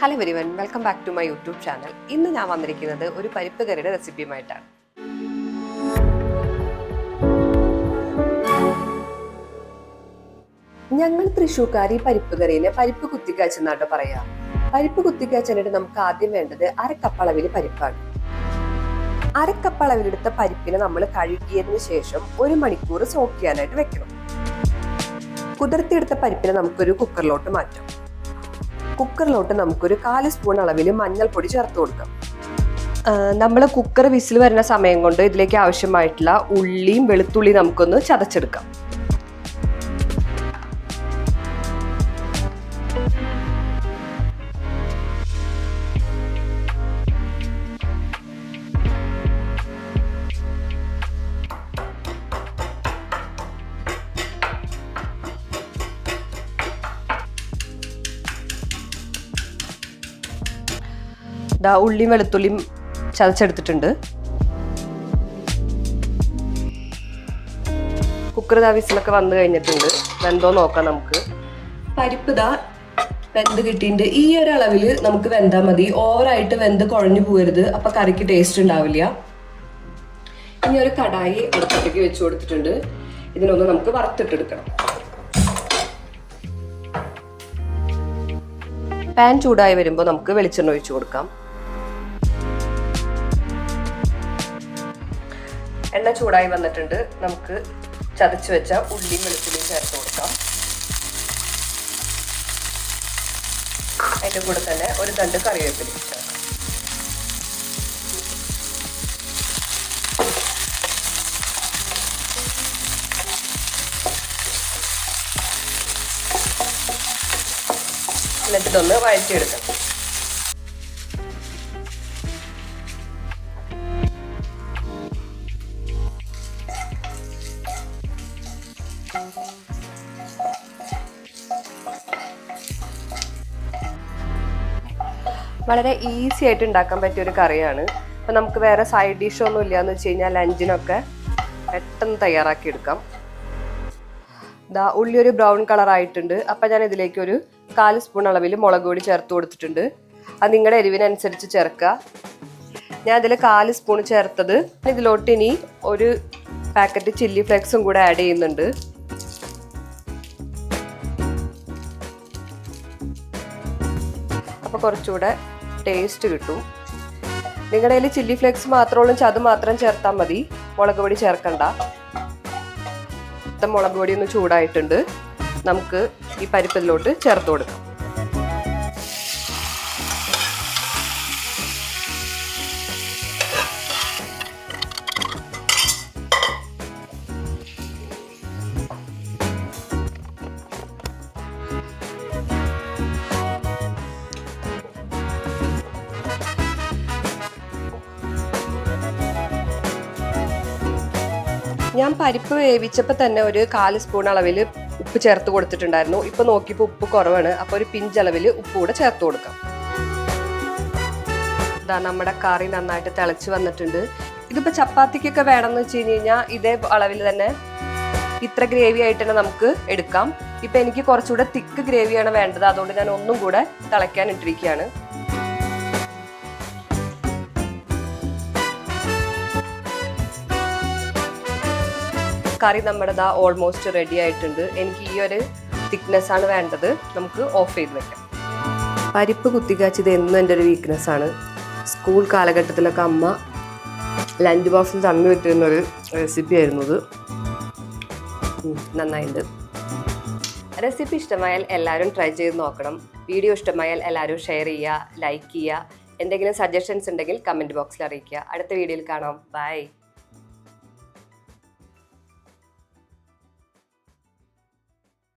Hello everyone, welcome back to my YouTube channel. ഇന്ന് ഞാൻ വന്നിരിക്കുന്നത് ഒരു പരിപ്പ് കറിയുടെ റെസിപ്പിയുമായിട്ടാണ്. ഞങ്ങൾ തൃശ്ശൂർക്കാർ ഈ പരിപ്പ് കറിനെ പരിപ്പ് കുത്തിക്കാച്ചെന്നാട്ടോ പറയാ. പരിപ്പ് കുത്തിക്കാച്ചാനായിട്ട് നമുക്ക് ആദ്യം വേണ്ടത് അരക്കപ്പളവിൽ പരിപ്പാണ്. അരക്കപ്പളവിലെടുത്ത പരിപ്പിനെ നമ്മൾ കഴുകിയതിനു ശേഷം 1 മണിക്കൂർ സോക്ക് ചെയ്യാനായിട്ട് വെക്കണം. കുതിർത്തിയെടുത്ത പരിപ്പിനെ നമുക്കൊരു കുക്കറിലോട്ട് മാറ്റാം. കുക്കറിലോട്ട് നമുക്കൊരു 1/4 സ്പൂൺ അളവിൽ മഞ്ഞൾപ്പൊടി ചേർത്ത് കൊടുക്കാം. നമ്മൾ കുക്കർ വിസിൽ വരുന്ന സമയം കൊണ്ട് ഇതിലേക്ക് ആവശ്യമായിട്ടുള്ള ഉള്ളിയും വെളുത്തുള്ളിയും നമുക്കൊന്ന് ചതച്ചെടുക്കാം. ഉള്ളിയും വെളുത്തുള്ളിയും ചതച്ചെടുത്തിട്ടുണ്ട്. കുക്കർ വിസിലൊക്കെ വന്നു കഴിഞ്ഞിട്ടുണ്ട്. വെന്തോ നോക്കാം നമുക്ക്. പരിപ്പ് വെന്ത് കിട്ടിയിട്ടുണ്ട്. ഈ ഒരു അളവിൽ നമുക്ക് വെന്താൽ മതി. ഓവറായിട്ട് വെന്ത് കുഴഞ്ഞു പോകരുത്, അപ്പൊ കറിക്ക് ടേസ്റ്റ് ഉണ്ടാവില്ല. ഇനി ഒരു കടായി അടുപ്പത്തേക്ക് വെച്ച് കൊടുത്തിട്ടുണ്ട്. ഇതിനൊന്ന് നമുക്ക് വറുത്തിട്ടെടുക്കണം. പാൻ ചൂടായി വരുമ്പോൾ നമുക്ക് വെളിച്ചെണ്ണ ഒഴിച്ചു കൊടുക്കാം. എണ്ണ ചൂടായി വന്നിട്ടുണ്ട്. നമുക്ക് ചതച്ച് വെച്ച ഉള്ളിയും വെളുത്തുള്ളിയും ചേർത്ത് കൊടുക്കാം. അതിൻ്റെ കൂടെ തന്നെ ഒരു തണ്ട് കറിവേപ്പില ചേർക്കാം. എന്നിട്ട് ഇതൊന്ന് വഴറ്റിയെടുക്കാം. വളരെ ഈസി ആയിട്ട് ഉണ്ടാക്കാൻ പറ്റിയ ഒരു കറിയാണ്. അപ്പം നമുക്ക് വേറെ സൈഡ് ഡിഷ് ഒന്നും ഇല്ലയെന്ന് വെച്ച് കഴിഞ്ഞാൽ ലഞ്ചിനൊക്കെ പെട്ടെന്ന് തയ്യാറാക്കി എടുക്കാം. ഉള്ളി ഒരു ബ്രൗൺ കളർ ആയിട്ടുണ്ട്. അപ്പം ഞാൻ ഇതിലേക്ക് ഒരു 1/4 സ്പൂൺ അളവിൽ മുളക് പൊടി ചേർത്ത് കൊടുത്തിട്ടുണ്ട്. അത് നിങ്ങളുടെ എരിവിനനുസരിച്ച് ചേർക്കുക. ഞാൻ ഇതിൽ 1/4 സ്പൂൺ ചേർത്തത്. ഇതിലോട്ട് ഇനി ഒരു പാക്കറ്റ് ചില്ലി ഫ്ലേക്സും കൂടെ ആഡ് ചെയ്യുന്നുണ്ട്. അപ്പോൾ കുറച്ചുകൂടെ ടേസ്റ്റ് കിട്ടും. നിങ്ങളുടെ കയ്യിൽ ചില്ലി ഫ്ലേക്സ് മാത്രമുള്ള അത് മാത്രം ചേർത്താൽ മതി, മുളക് പൊടി ചേർക്കണ്ട. മുളക് പൊടി ഒന്ന് ചൂടായിട്ടുണ്ട്. നമുക്ക് ഈ പരിപ്പിലോട്ട് ചേർത്ത് കൊടുക്കാം. ഞാൻ പരിപ്പ് വേവിച്ചപ്പോൾ തന്നെ ഒരു 1/4 സ്പൂൺ അളവിൽ ഉപ്പ് ചേർത്ത് കൊടുത്തിട്ടുണ്ടായിരുന്നു. ഇപ്പൊ നോക്കിയപ്പോൾ ഉപ്പ് കുറവാണ്. അപ്പോൾ ഒരു പിഞ്ചളവിൽ ഉപ്പ് കൂടെ ചേർത്ത് കൊടുക്കാം. നമ്മുടെ കറി നന്നായിട്ട് തിളച്ച് വന്നിട്ടുണ്ട്. ഇതിപ്പോൾ ചപ്പാത്തിക്കൊക്കെ വേണമെന്ന് വെച്ച് കഴിഞ്ഞാൽ ഇതേ അളവിൽ തന്നെ ഇത്ര ഗ്രേവി ആയിട്ട് തന്നെ നമുക്ക് എടുക്കാം. ഇപ്പൊ എനിക്ക് കുറച്ചുകൂടെ തിക്ക് ഗ്രേവിയാണ് വേണ്ടത്. അതുകൊണ്ട് ഞാൻ ഒന്നും കൂടെ തിളയ്ക്കാൻ ഇട്ടിരിക്കുകയാണ്. കറി നമ്മുടെ ഓൾമോസ്റ്റ് റെഡി ആയിട്ടുണ്ട്. എനിക്ക് ഈ ഒരു തിക്നെസ് ആണ് വേണ്ടത്. നമുക്ക് ഓഫ് ചെയ്ത് വെക്കാം. പരിപ്പ് കുത്തിക്കാച്ചത് എന്നും എൻ്റെ ഒരു വീക്ക്നെസ് ആണ്. സ്കൂൾ കാലഘട്ടത്തിലൊക്കെ അമ്മ ലഞ്ച് ബോക്സിൽ തന്നു വിട്ടിരുന്നൊരു റെസിപ്പി ആയിരുന്നു ഇത്. നന്നായിട്ടുണ്ട്. റെസിപ്പി ഇഷ്ടമായാൽ എല്ലാവരും ട്രൈ ചെയ്ത് നോക്കണം. വീഡിയോ ഇഷ്ടമായാൽ എല്ലാവരും ഷെയർ ചെയ്യുക, ലൈക്ക് ചെയ്യുക. എന്തെങ്കിലും സജഷൻസ് ഉണ്ടെങ്കിൽ കമൻറ്റ് ബോക്സിൽ അറിയിക്കുക. അടുത്ത വീഡിയോയിൽ കാണാം. ബൈ.